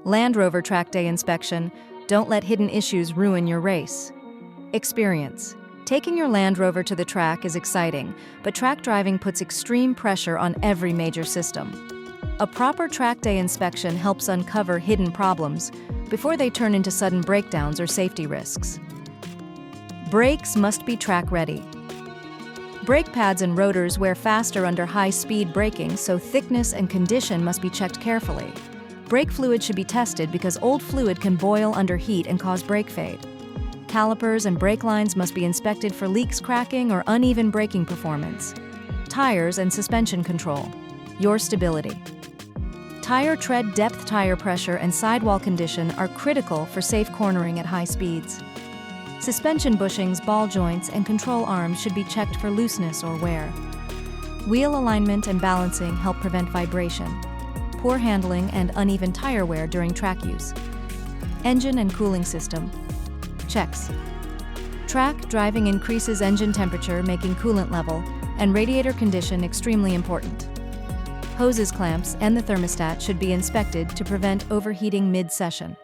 Land Rover track day inspection. Don't let hidden issues ruin your race. Experience. Taking your Land Rover to the track is exciting, but track driving puts extreme pressure on every major system. A proper track day inspection helps uncover hidden problems before they turn into sudden breakdowns or safety risks. Brakes must be track ready. Brake pads and rotors wear faster under high-speed braking, so thickness and condition must be checked carefully. Brake fluid should be tested because old fluid can boil under heat and cause brake fade. Calipers and brake lines must be inspected for leaks, cracking, or uneven braking performance. Tires and suspension control. Your stability. Tire tread depth, tire pressure, and sidewall condition are critical for safe cornering at high speeds. Suspension bushings, ball joints, and control arms should be checked for looseness or wear. Wheel alignment and balancing help prevent vibration, poor handling, and uneven tire wear during track use. Engine and cooling system. Checks. Track driving increases engine temperature, making coolant level and radiator condition extremely important. Hoses, clamps, and the thermostat should be inspected to prevent overheating mid-session.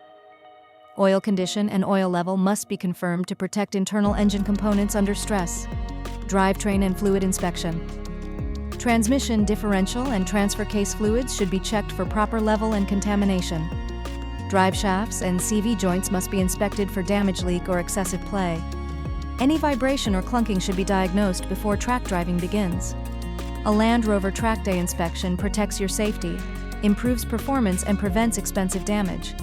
Oil condition and oil level must be confirmed to protect internal engine components under stress. Drivetrain and fluid inspection. Transmission, differential, and transfer case fluids should be checked for proper level and contamination. Drive shafts and CV joints must be inspected for damage, leak, or excessive play. Any vibration or clunking should be diagnosed before track driving begins. A Land Rover track day inspection protects your safety, improves performance, and prevents expensive damage.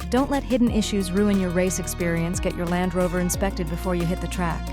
Don't let hidden issues ruin your race experience. Get your Land Rover inspected before you hit the track.